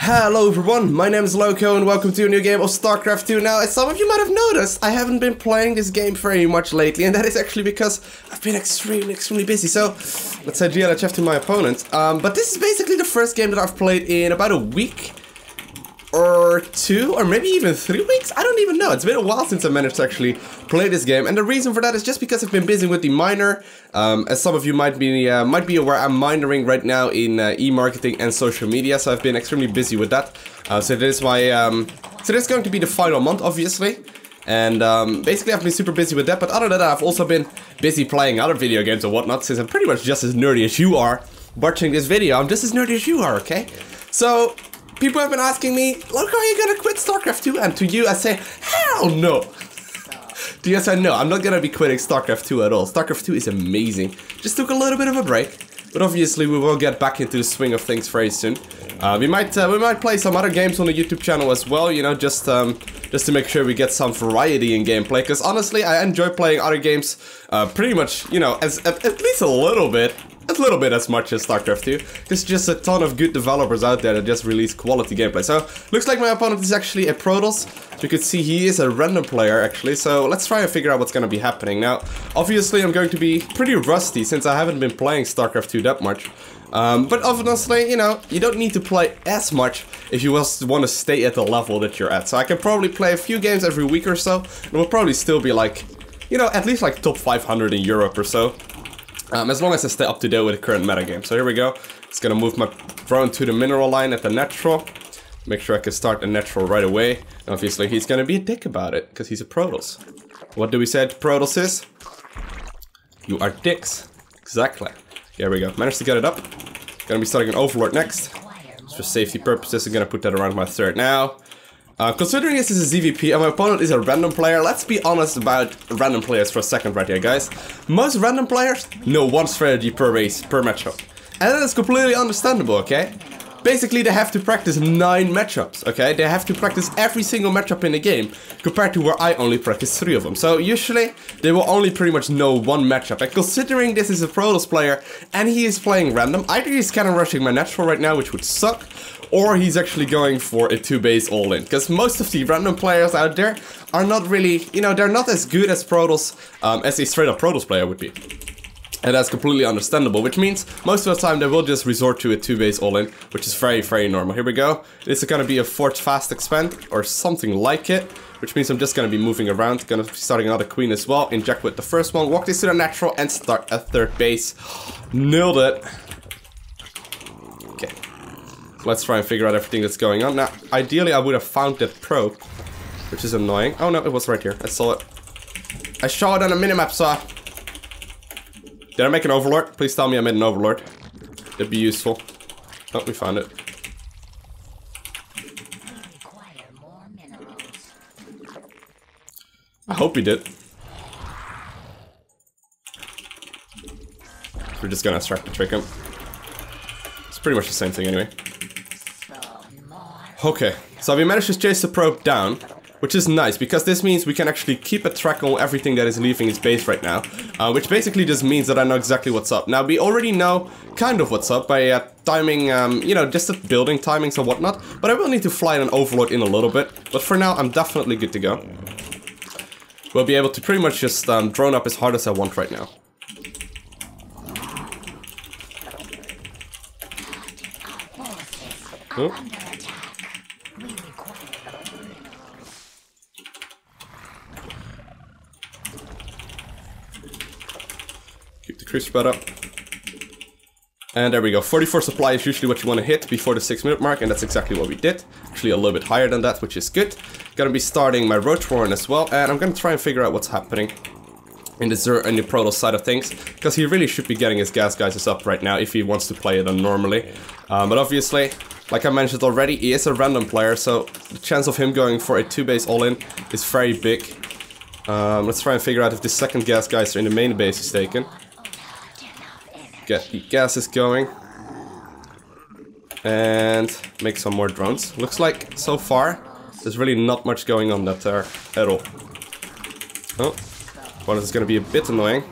Hello everyone, my name is Lowko and welcome to a new game of StarCraft II. Now, as some of you might have noticed, I haven't been playing this game very much lately, and that is actually because I've been extremely busy. So, let's say GLHF to my opponent. But this is basically the first game that I've played in about a week or two, or maybe even 3 weeks? I don't even know. It's been a while since I managed to actually play this game, and the reason for that is just because I've been busy with the miner. As some of you might be aware, I'm minoring right now in e-marketing and social media, so I've been extremely busy with that. So this is my so this is going to be the final month, obviously, and basically I've been super busy with that. But other than that, I've also been busy playing other video games and whatnot, since I'm pretty much just as nerdy as you are watching this video. I'm just as nerdy as you are, okay? So people have been asking me, Lowko, are you gonna quit StarCraft II? And to you, I say, hell no! To you, I say, no, I'm not gonna be quitting StarCraft II at all. StarCraft II is amazing. Just took a little bit of a break, but obviously we will get back into the swing of things very soon. We might play some other games on the YouTube channel as well, you know, just to make sure we get some variety in gameplay. Because honestly, I enjoy playing other games pretty much, you know, at least a little bit as much as StarCraft II. There's just a ton of good developers out there that just release quality gameplay. So, looks like my opponent is actually a Protoss. As you can see, he is a random player actually, so let's try and figure out what's gonna be happening. Now, obviously I'm going to be pretty rusty since I haven't been playing StarCraft II that much. But honestly, you know, you don't need to play as much if you want to stay at the level that you're at. So I can probably play a few games every week or so, and we'll probably still be like, you know, at least like top 500 in Europe or so. As long as I stay up to date with the current metagame. So here we go. It's gonna move my drone to the mineral line at the natural. Make sure I can start the natural right away. And obviously he's gonna be a dick about it, because he's a Protoss. What do we say to Protoss is? You are dicks. Exactly. Here we go. Managed to get it up. Gonna be starting an Overlord next. Just for safety purposes, I'm gonna put that around my third now. Considering this is a ZVP and my opponent is a random player, let's be honest about random players for a second right here, guys. Most random players know one strategy per race, per matchup. And that is completely understandable, okay? Basically, they have to practice 9 matchups, okay? They have to practice every single matchup in the game, compared to where I only practice 3 of them. So usually, they will only pretty much know one matchup. And considering this is a Protoss player, and he is playing random, either he's kind of rushing my natural right now, which would suck, or he's actually going for a 2-base all-in. Because most of the random players out there are not really, you know, they're not as good as Protoss, as a straight-up Protoss player would be. And that's completely understandable, which means most of the time they will just resort to a 2-base all-in, which is very normal. Here we go. This is gonna be a Forge Fast Expand, or something like it, which means I'm just gonna be moving around. Gonna be starting another queen as well, inject with the first one, walk this to the natural, and start a 3rd base. Nailed it. Okay. Let's try and figure out everything that's going on. Now, ideally I would have found that probe, which is annoying. Oh no, it was right here. I saw it. I saw it on a minimap, so... Did I make an Overlord? Please tell me I made an Overlord. That'd be useful. Oh, we found it. I hope we did. We're just gonna extract the trick him. It's pretty much the same thing anyway. Okay, so we managed to chase the probe down, which is nice, because this means we can actually keep a track on everything that is leaving its base right now, which basically just means that I know exactly what's up. Now, we already know kind of what's up by timing, you know, just the building timings and whatnot, but I will need to fly an Overlord in a little bit, but for now, I'm definitely good to go. We'll be able to pretty much just drone up as hard as I want right now. Oh. Keep the cruise spread up. And there we go. 44 supply is usually what you want to hit before the 6-minute mark, and that's exactly what we did. Actually a little bit higher than that, which is good. Gonna be starting my Roach Warren as well, and I'm gonna try and figure out what's happening in the Zerg and the Protoss side of things, because he really should be getting his gas geysers up right now if he wants to play it on normally. But obviously, like I mentioned already, he is a random player, so the chance of him going for a 2-base all-in is very big. Let's try and figure out if the second gas geyser in the main base is taken. Get the gases going. And make some more drones. Looks like, so far, there's really not much going on that there at all. Oh, well, this is gonna be a bit annoying.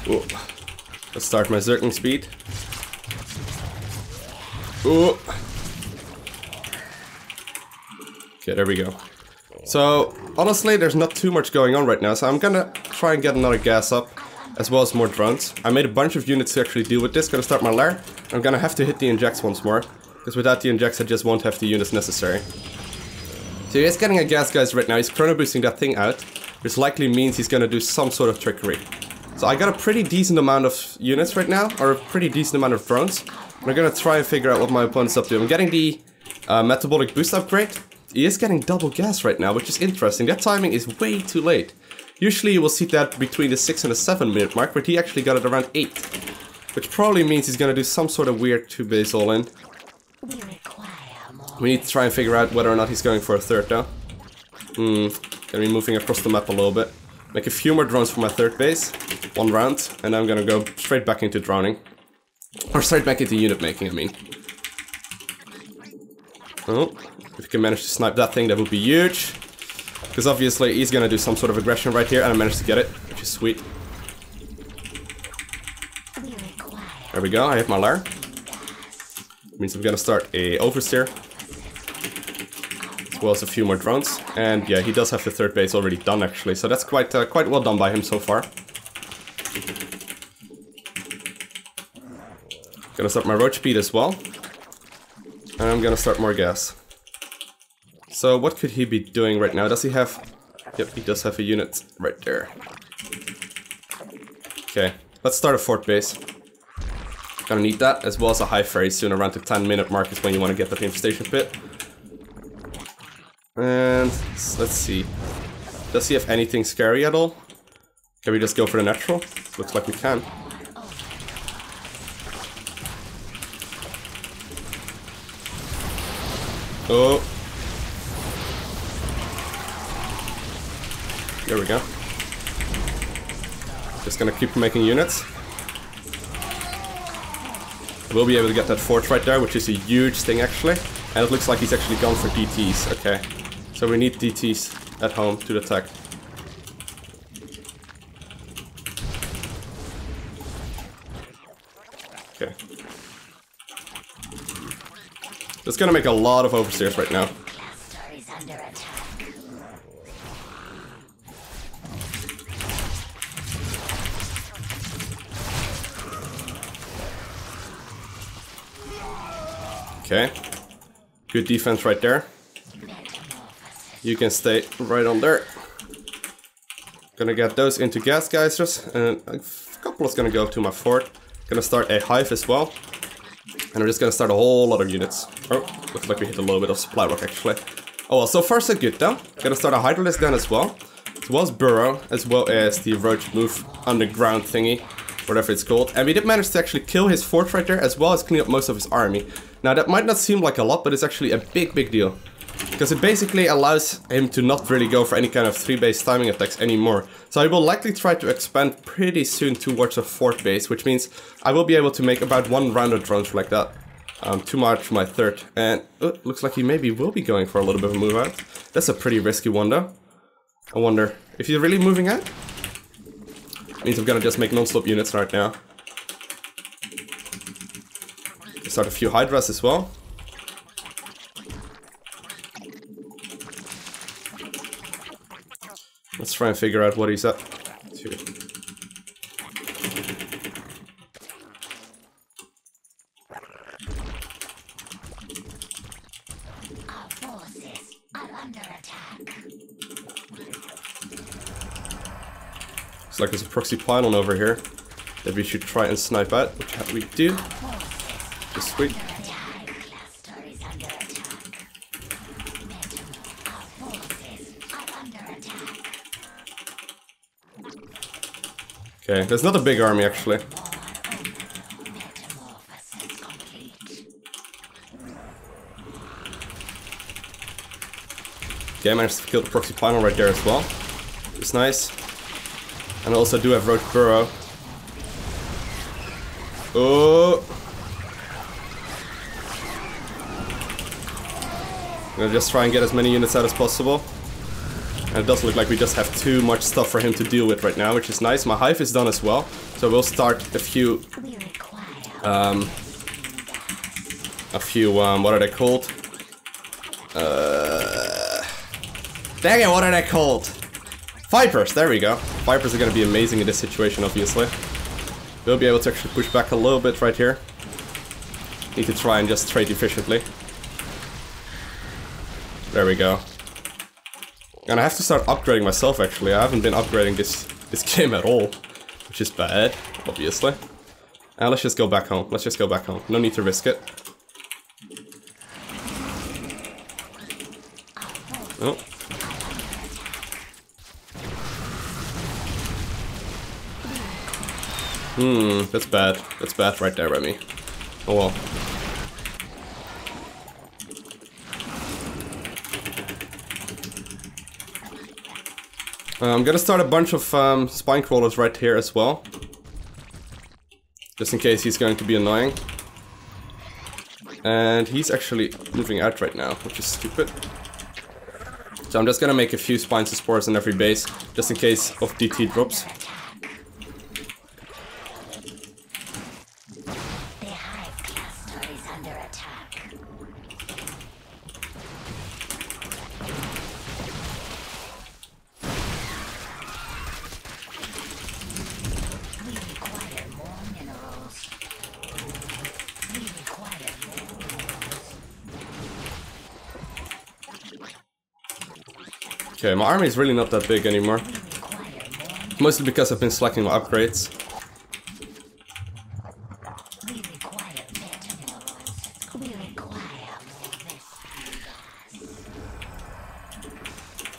Ooh. Let's start my Zergling speed. Ooh. Okay, there we go. So, honestly, there's not too much going on right now, so I'm gonna try and get another gas up, as well as more drones. I made a bunch of units to actually deal with this. Gonna start my lair. I'm gonna have to hit the injects once more, because without the injects I just won't have the units necessary. So he is getting a gas, guys, right now. He's chrono boosting that thing out, which likely means he's gonna do some sort of trickery. So I got a pretty decent amount of units right now, or a pretty decent amount of drones. I'm gonna try and figure out what my opponent's up to. I'm getting the metabolic boost upgrade. He is getting double gas right now, which is interesting. That timing is way too late. Usually you will see that between the 6 and the 7 minute mark, but he actually got it around 8. Which probably means he's gonna do some sort of weird 2-base all-in. We need to try and figure out whether or not he's going for a third though. Gonna be moving across the map a little bit. Make a few more drones for my third base. 1 round, and I'm gonna go straight back into droning. Or straight back into unit making, I mean. Oh, if we can manage to snipe that thing, that would be huge. Because obviously he's gonna do some sort of aggression right here, and I managed to get it, which is sweet. There we go, I hit my lair. Means I'm gonna start a oversteer. As well as a few more drones. And yeah, he does have the third base already done actually, so that's quite well done by him so far. Gonna start my roach speed as well. And I'm gonna start more gas. So what could he be doing right now? Does he have... Yep, he does have a unit right there. Okay, let's start a fourth base. Gonna need that, as well as a high ferry soon. Around the 10-minute mark is when you want to get that infestation pit. And let's see. Does he have anything scary at all? Can we just go for the natural? Looks like we can. Oh. There we go. Just gonna keep making units. We'll be able to get that fort right there, which is a huge thing actually. And it looks like he's actually gone for DTs. Okay. So we need DTs at home to the tech. Okay. That's gonna make a lot of oversteers right now. Okay. Good defense right there. You can stay right on there. Gonna get those into gas geysers, and a couple is gonna go to my fort. Gonna start a hive as well. And we're just gonna start a whole lot of units. Oh, looks like we hit a little bit of supply rock actually. Oh well, so far so good though. Gonna start a hydralisk down as well burrow, as well as the roach move underground thingy, whatever it's called. And we did manage to actually kill his fort right there, as well as clean up most of his army. Now that might not seem like a lot, but it's actually a big deal. Because it basically allows him to not really go for any kind of 3-base timing attacks anymore. So I will likely try to expand pretty soon towards a 4th base, which means I will be able to make about 1 round of drones like that. Too much for my 3rd. And looks like he maybe will be going for a little bit of a move out. That's a pretty risky one though. I wonder if he's really moving out? Means I'm gonna just make non-stop units right now. Start a few hydras as well. Let's try and figure out what he's up to. Our forces are under attack. Looks like there's a proxy pylon over here that we should try and snipe at, which we do. Just sweet. Okay, there's not a big army actually. Okay, I managed to kill the proxy pylon right there as well. It's nice. And I also do have Roach Burrow. Oh! I'm gonna just try and get as many units out as possible. And it doesn't look like we just have too much stuff for him to deal with right now, which is nice. My hive is done as well, so we'll start a few, what are they called? Dang it, what are they called? Vipers, there we go. Vipers are gonna be amazing in this situation, obviously. We'll be able to actually push back a little bit right here. Need to try and just trade efficiently. There we go. And I have to start upgrading myself, actually. I haven't been upgrading this game at all, which is bad, obviously. And let's just go back home. Let's just go back home. No need to risk it. Oh. That's bad. That's bad right there, Remy. Oh well. I'm gonna start a bunch of spine crawlers right here as well. Just in case he's going to be annoying. And he's actually moving out right now, which is stupid. So I'm just gonna make a few spines and spores in every base, just in case of DT drops. Okay, my army is really not that big anymore. Mostly because I've been slacking my upgrades.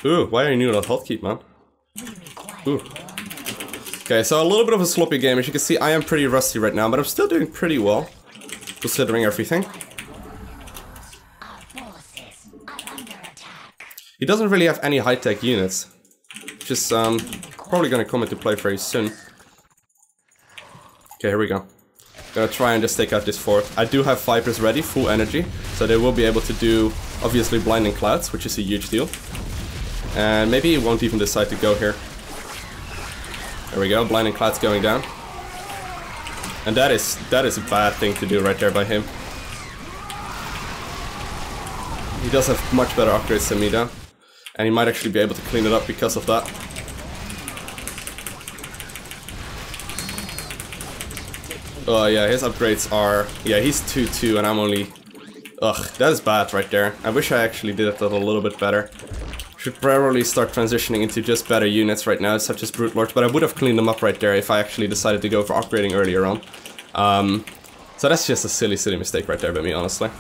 Ooh, why are you new that hotkey, man? Ooh. Okay, so a little bit of a sloppy game. As you can see, I am pretty rusty right now, but I'm still doing pretty well, considering everything. He doesn't really have any high-tech units, which is probably gonna come into play very soon. Okay, here we go. Gonna try and just take out this fort. I do have Vipers ready, full energy, so they will be able to do, obviously, Blinding Clouds, which is a huge deal. And maybe he won't even decide to go here. There we go, Blinding Clouds going down. And that is a bad thing to do right there by him. He does have much better upgrades than me though. And he might actually be able to clean it up because of that. Oh yeah, his upgrades are... Yeah, he's 2-2 and I'm only... Ugh, that is bad right there. I wish I actually did it a little bit better. Should probably start transitioning into just better units right now, such as Brute Lords, but I would have cleaned them up right there if I actually decided to go for upgrading earlier on. So that's just a silly mistake right there by me, honestly.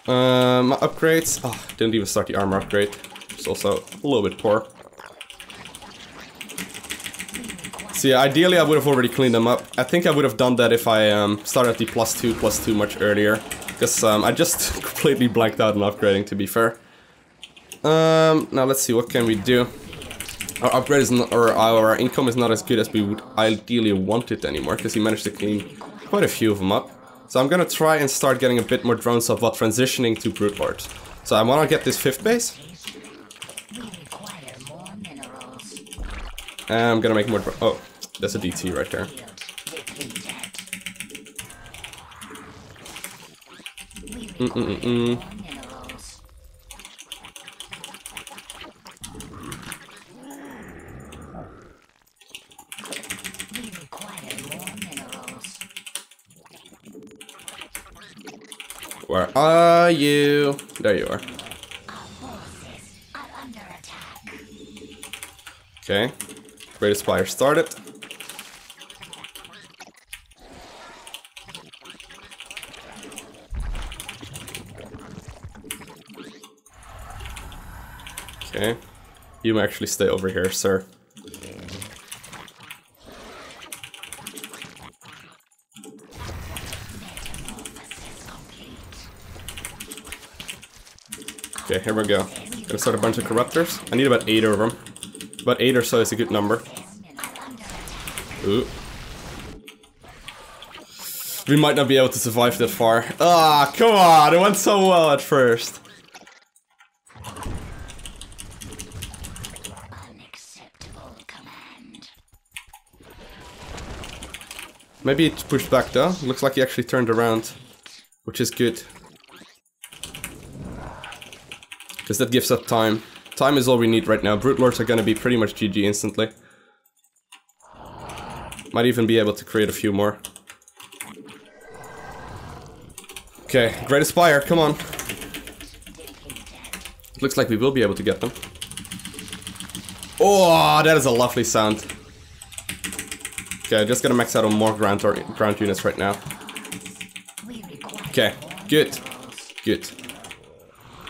My upgrades... Oh, didn't even start the armor upgrade. It's also a little bit poor. So yeah, ideally I would have already cleaned them up. I think I would have done that if I started the +2/+2 much earlier. Because I just completely blanked out on upgrading, to be fair. Now let's see, what can we do? Our upgrade is not, or our income is not as good as we would ideally want it anymore, because he managed to clean quite a few of them up. So I'm gonna try and start getting a bit more drones of what transitioning to Brute Lords. So I wanna get this 5th base. And I'm gonna make more oh, there's a DT right there. Where are you? There you are. Okay. Greatest Spire started. Okay. You may actually stay over here, sir. Okay, here we go. Gonna start a bunch of Corruptors. I need about 8 of them. About 8 or so is a good number. Ooh. We might not be able to survive that far. Ah, come on! It went so well at first. Maybe it pushed back though. Looks like he actually turned around, which is good. Because that gives up time. Time is all we need right now. Brute Lords are gonna be pretty much GG instantly. Might even be able to create a few more. Okay, Great Aspire, come on. Looks like we will be able to get them. Oh, that is a lovely sound. Okay, just gonna max out on more ground units right now. Okay, good. Good.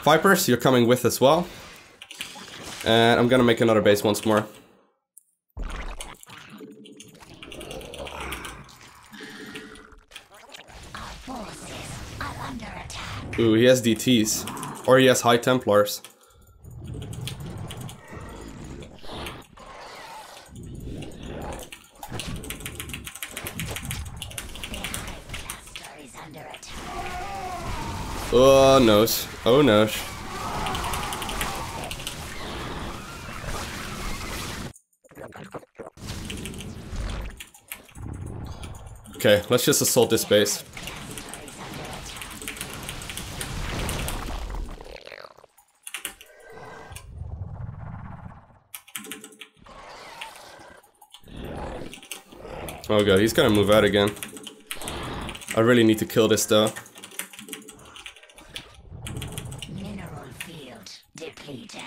Vipers, you're coming with as well. And I'm gonna make another base once more. Ooh, he has DTs. Or he has High Templars. Oh no. Oh no. Okay, let's just assault this base. Oh god, he's gonna move out again. I really need to kill this though. Mineral field depleted.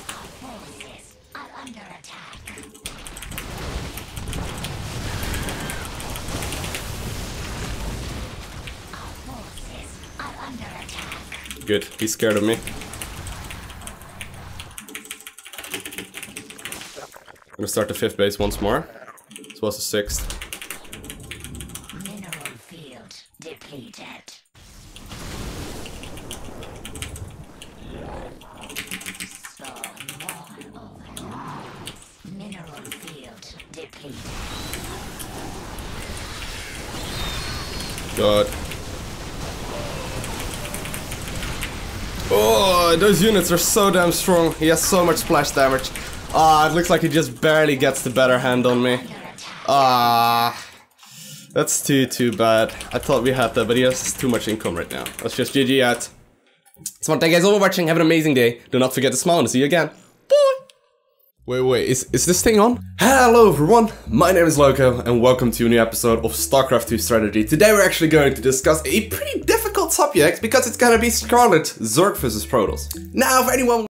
Our forces are under attack. Our forces are under attack. Good, he's scared of me. I'm gonna start the 5th base once more. This was the 6th. Mineral field depleted. Mineral field depleted. God. Oh, those units are so damn strong. He has so much splash damage. Ah, it looks like he just barely gets the better hand on me. Ah, that's too bad. I thought we had that, but he has too much income right now. Let's just GG at. So thank you guys all for watching. Have an amazing day. Do not forget to smile and see you again. Bye. Wait, is this thing on? Hello everyone, my name is Lowko and welcome to a new episode of StarCraft II Strategy. Today we're actually going to discuss a pretty difficult subject because it's gonna be Scarlet Zerg versus Protoss. Now, if anyone